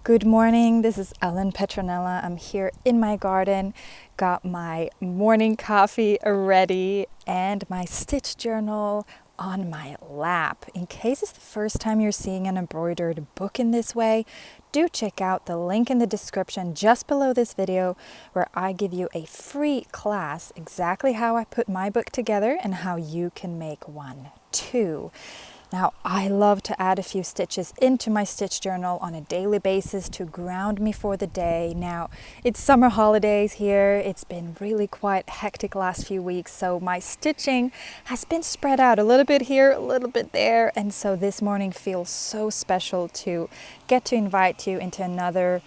Good morning, this is Elin Petronella. I'm here in my garden, got my morning coffee ready and my stitch journal on my lap. In case it's the first time you're seeing an embroidered book in this way, do check out the link in the description just below this video where I give you a free class exactly how I put my book together and how you can make one too. Now, I love to add a few stitches into my stitch journal on a daily basis to ground me for the day. Now, it's summer holidays here. It's been really quite hectic last few weeks, so my stitching has been spread out a little bit here, a little bit there, and so this morning feels so special to get to invite you into another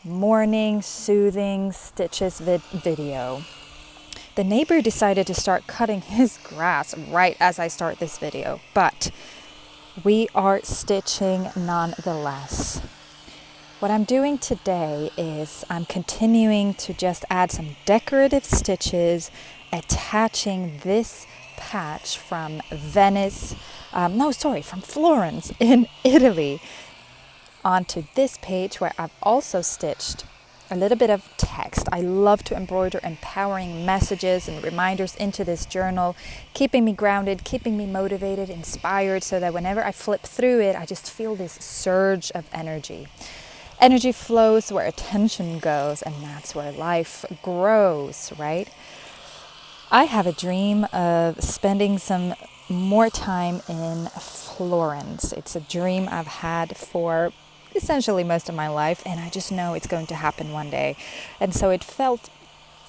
morning soothing stitches video. The neighbor decided to start cutting his grass right as I start this video, but we are stitching nonetheless. What I'm doing today is I'm continuing to just add some decorative stitches, attaching this patch from from Florence in Italy onto this page where I've also stitched a little bit of text. I love to embroider empowering messages and reminders into this journal, keeping me grounded, keeping me motivated, inspired, so that whenever I flip through it, I just feel this surge of energy. Energy flows where attention goes, and that's where life grows, right? I have a dream of spending some more time in Florence. It's a dream I've had for essentially most of my life, and I just know it's going to happen one day. And so it felt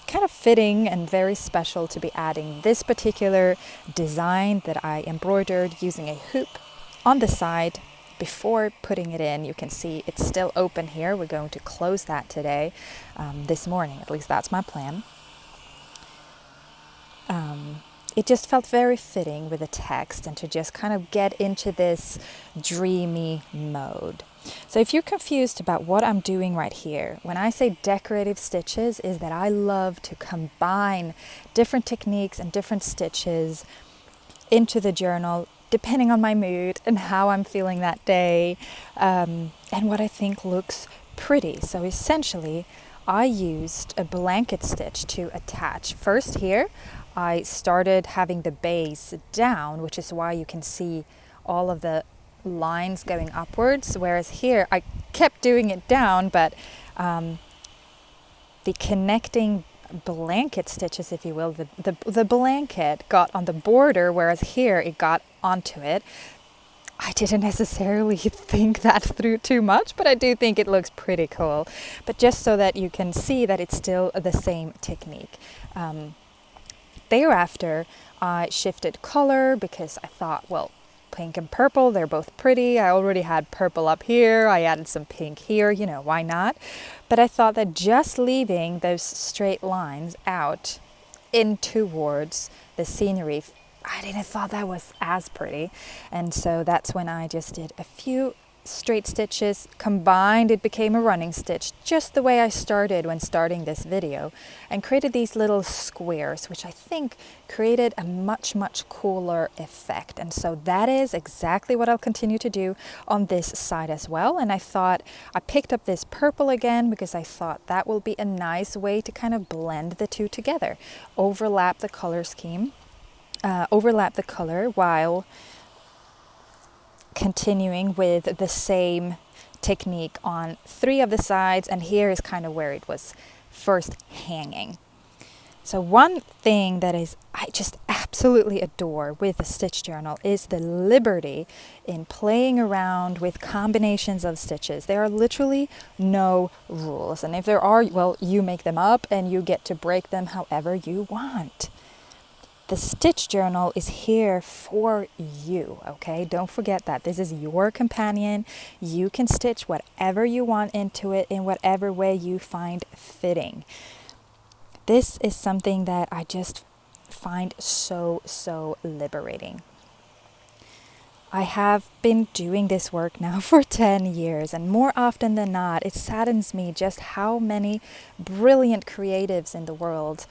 kind of fitting and very special to be adding this particular design that I embroidered using a hoop on the side before putting it in. You can see it's still open here. We're going to close that today, this morning, at least that's my plan. It just felt very fitting with the text and to just kind of get into this dreamy mode. So if you're confused about what I'm doing right here, when I say decorative stitches, is that I love to combine different techniques and different stitches into the journal depending on my mood and how I'm feeling that day, and what I think looks pretty. So essentially, I used a blanket stitch to attach. First here, I started having the base down, which is why you can see all of the lines going upwards, whereas here I kept doing it down, but the connecting blanket stitches, if you will, the blanket got on the border, whereas here it got onto it. I didn't necessarily think that through too much, but I do think it looks pretty cool. But just so that you can see that it's still the same technique. Thereafter, I shifted color because I thought, well, pink and purple, they're both pretty. I already had purple up here. I added some pink here, why not? But I thought that just leaving those straight lines out in towards the scenery, I didn't thought that was as pretty. And so that's when I just did a few straight stitches combined. It became a running stitch, just the way I started when starting this video, and created these little squares, which I think created a much cooler effect. And so that is exactly what I'll continue to do on this side as well. And I thought I picked up this purple again because I thought that will be a nice way to kind of blend the two together, overlap the color scheme, overlap the color while continuing with the same technique on 3 of the sides, and here is kind of where it was first hanging. So one thing that is I just absolutely adore with the stitch journal is the liberty in playing around with combinations of stitches. There are literally no rules, and if there are, well, you make them up and you get to break them however you want. The stitch journal is here for you, okay? Don't forget that. This is your companion. You can stitch whatever you want into it in whatever way you find fitting. This is something that I just find so liberating. I have been doing this work now for 10 years, and more often than not, it saddens me just how many brilliant creatives in the world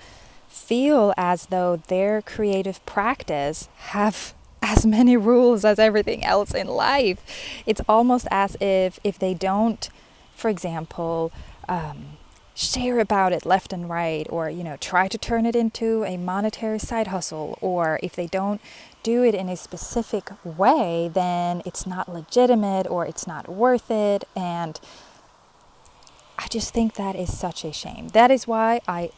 feel as though their creative practice have as many rules as everything else in life. It's almost as if they don't for example, share about it left and right, or try to turn it into a monetary side hustle, or if they don't do it in a specific way, then it's not legitimate or it's not worth it. And I just think that is such a shame. That is why I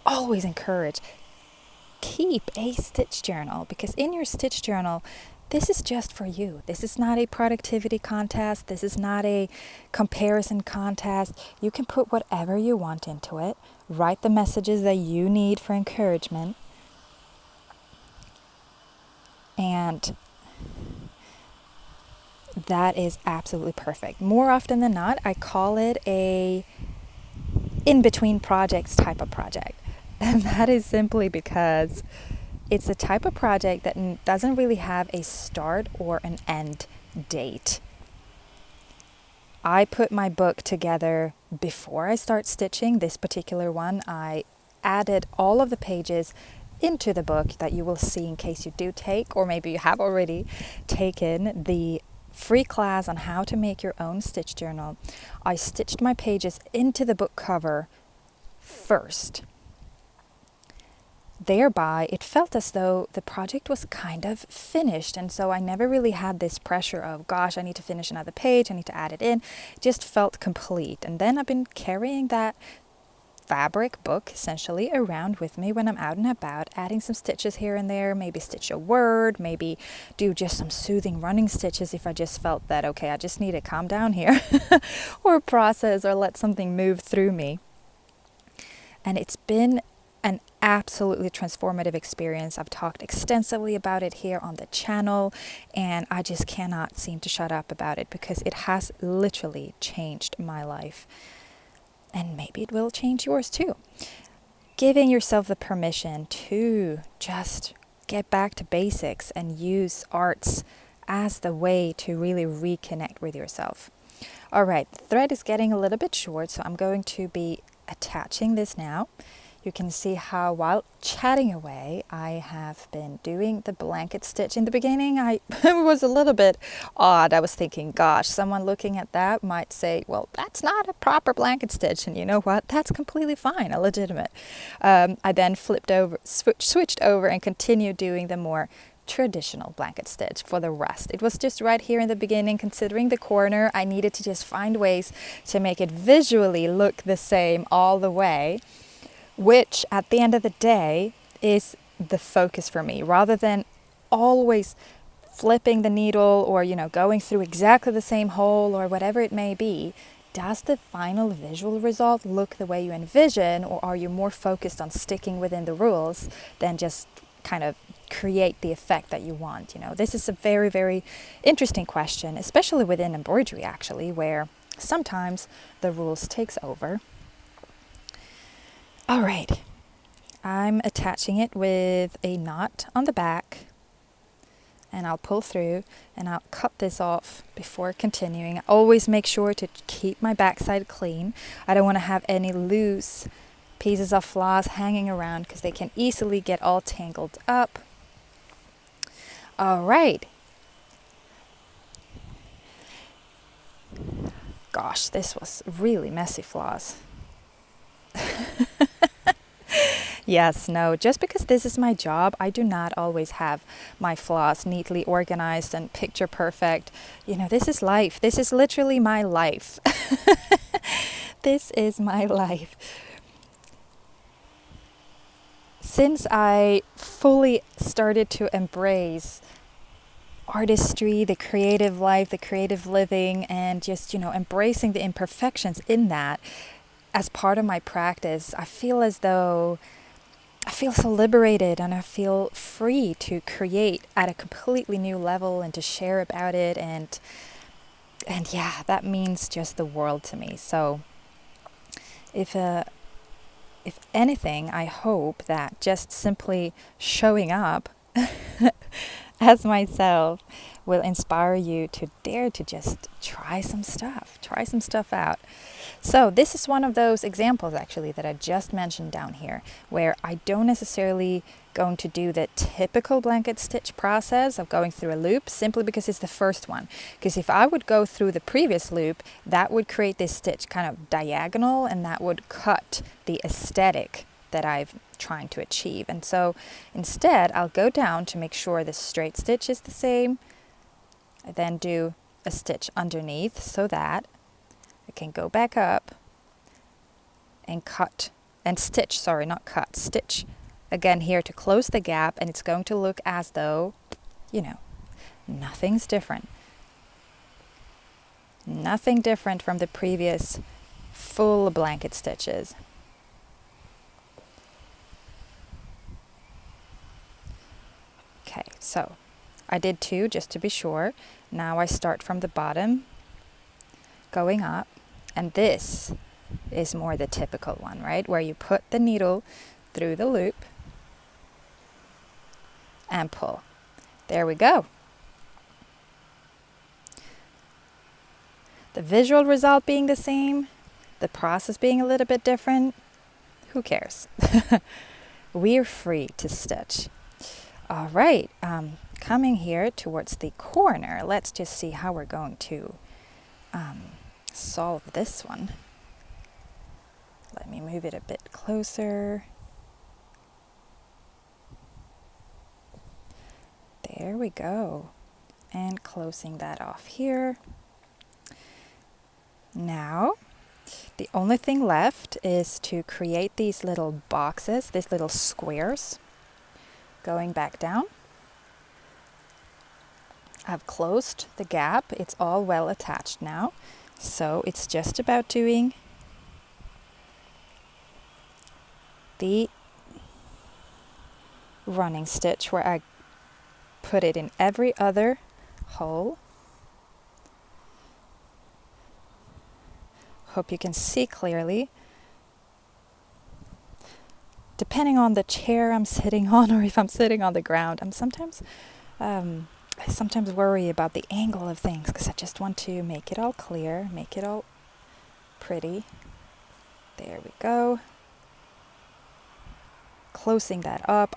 always encourage, keep a stitch journal, because in your stitch journal, this is just for you. This is not a productivity contest. This is not a comparison contest. You can put whatever you want into it. Write the messages that you need for encouragement. And that is absolutely perfect. More often than not, I call it a in-between projects type of project. And that is simply because it's a type of project that doesn't really have a start or an end date. I put my book together before I start stitching. This particular one, I added all of the pages into the book that you will see in case you do take, or maybe you have already taken, the free class on how to make your own stitch journal. I stitched my pages into the book cover first. Thereby, it felt as though the project was kind of finished, and so I never really had this pressure of, gosh, I need to finish another page, I need to add it in. It just felt complete. And then I've been carrying that fabric book essentially around with me when I'm out and about, adding some stitches here and there, maybe stitch a word, maybe do just some soothing running stitches if I just felt that, okay, I just need to calm down here or process or let something move through me. And it's been an absolutely transformative experience. I've talked extensively about it here on the channel, and I just cannot seem to shut up about it because it has literally changed my life. And maybe it will change yours too. Giving yourself the permission to just get back to basics and use arts as the way to really reconnect with yourself. All right, the thread is getting a little bit short, so I'm going to be attaching this now. You can see how while chatting away, I have been doing the blanket stitch. In the beginning, it was a little bit odd. I was thinking, gosh, someone looking at that might say, well, that's not a proper blanket stitch. And you know what? That's completely fine, legitimate. I then switched over and continued doing the more traditional blanket stitch for the rest. It was just right here in the beginning, considering the corner, I needed to just find ways to make it visually look the same all the way, which at the end of the day is the focus for me, rather than always flipping the needle or, going through exactly the same hole or whatever it may be. Does the final visual result look the way you envision, or are you more focused on sticking within the rules than just kind of create the effect that you want? This is a very, very interesting question, especially within embroidery, actually, where sometimes the rules takes over. All right, I'm attaching it with a knot on the back, and I'll pull through and I'll cut this off before continuing. I always make sure to keep my backside clean. I don't want to have any loose pieces of floss hanging around because they can easily get all tangled up. All right. Gosh, this was really messy floss. Yes, no, just because this is my job, I do not always have my floss neatly organized and picture perfect. This is life. This is literally my life. This is my life. Since I fully started to embrace artistry, the creative life, the creative living, and just, embracing the imperfections in that as part of my practice, I feel as though I feel so liberated, and I feel free to create at a completely new level and to share about it. And yeah, that means just the world to me. So if anything, I hope that just simply showing up as myself will inspire you to dare to just try some stuff out. So this is one of those examples actually that I just mentioned down here, where I don't necessarily going to do the typical blanket stitch process of going through a loop, simply because it's the first one. Because if I would go through the previous loop, that would create this stitch kind of diagonal, and that would cut the aesthetic that I'm trying to achieve. And so instead I'll go down to make sure the straight stitch is the same. I then do a stitch underneath so that I can go back up and cut and stitch, sorry, not cut, stitch again here to close the gap, and it's going to look as though, you know, nothing's different. Nothing different from the previous full blanket stitches. Okay, so I did 2 just to be sure. Now I start from the bottom, going up, and this is more the typical one, right? Where you put the needle through the loop and pull. There we go. The visual result being the same, the process being a little bit different, who cares? We're free to stitch. All right, coming here towards the corner, let's just see how we're going to solve this one. Let me move it a bit closer. There we go. And closing that off here. Now, the only thing left is to create these little boxes, these little squares. Going back down. I've closed the gap. It's all well attached now. So it's just about doing the running stitch where I put it in every other hole. Hope you can see clearly. Depending on the chair I'm sitting on, or if I'm sitting on the ground, I sometimes worry about the angle of things, because I just want to make it all clear, make it all pretty. There we go. Closing that up.